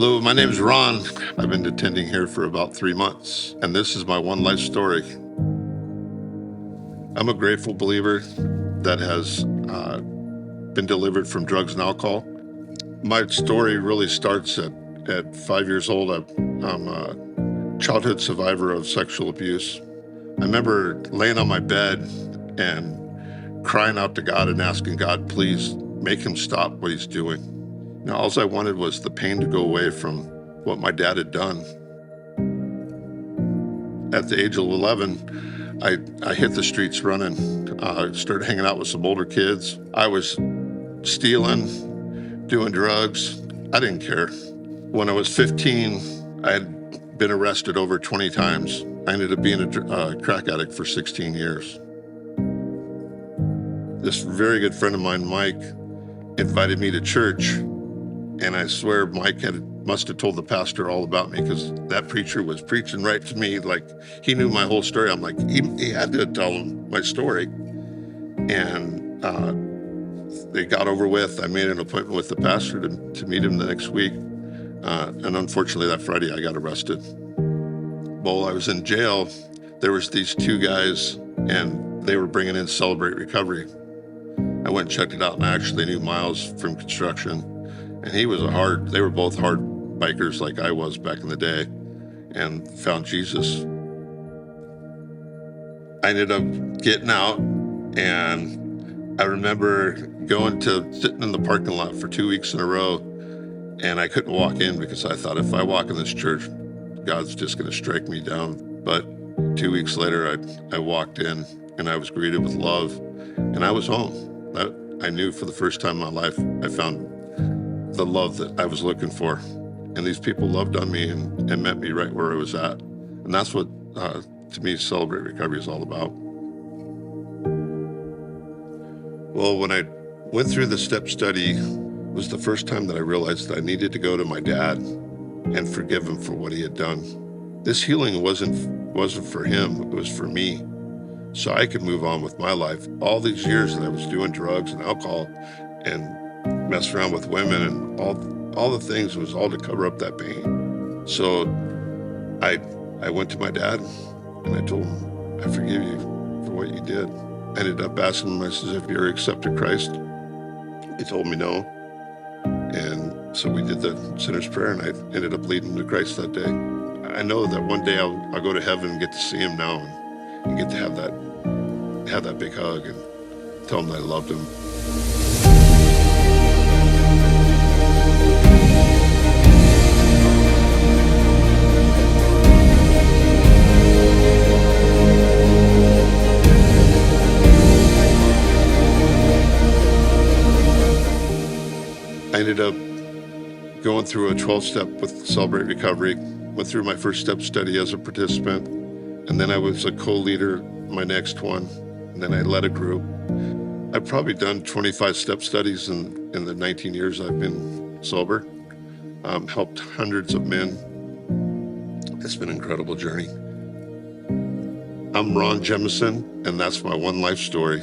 Hello, my name is Ron. I've been attending here for about 3 months, and this is my one life story. I'm a grateful believer that has been delivered from drugs and alcohol. My story really starts at 5 years old. I'm a childhood survivor of sexual abuse. I remember laying on my bed and crying out to God and asking God, please make him stop what he's doing. You know, all I wanted was the pain to go away from what my dad had done. At the age of 11, I hit the streets running. Started hanging out with some older kids. I was stealing, doing drugs. I didn't care. When I was 15, I had been arrested over 20 times. I ended up being a crack addict for 16 years. This very good friend of mine, Mike, invited me to church, and I swear Mike must have told the pastor all about me, because that preacher was preaching right to me like he knew my whole story. I'm like, he had to tell him my story. And they got over with. I made an appointment with the pastor to meet him the next week. And unfortunately, that Friday, I got arrested. While I was in jail, there was these two guys, and they were bringing in Celebrate Recovery. I went and checked it out, and I actually knew Miles from construction. And they were both hard bikers like I was back in the day, and found Jesus. I ended up getting out, and I remember sitting in the parking lot for 2 weeks in a row, and I couldn't walk in because I thought, if I walk in this church, God's just going to strike me down. But 2 weeks later, I walked in, and I was greeted with love, and I was home. I knew for the first time in my life, I found the love that I was looking for. And these people loved on me and met me right where I was at. And that's what, to me, Celebrate Recovery is all about. Well, when I went through the step study, it was the first time that I realized that I needed to go to my dad and forgive him for what he had done. This healing wasn't for him, it was for me, so I could move on with my life. All these years that I was doing drugs and alcohol and messing around with women and all the things, was all to cover up that pain. So I went to my dad and I told him, I forgive you for what you did. I ended up asking him, I said, have you ever accepted Christ? He told me no. And so we did the sinner's prayer, and I ended up leading him to Christ that day. I know that one day I'll go to heaven and get to see him now, and get to have that big hug and tell him that I loved him. I ended up going through a 12-step with Celebrate Recovery, went through my first step study as a participant, and then I was a co-leader, my next one, and then I led a group. I've probably done 25 step studies in the 19 years I've been sober, helped hundreds of men. It's been an incredible journey. I'm Ron Jemison, and that's my one life story.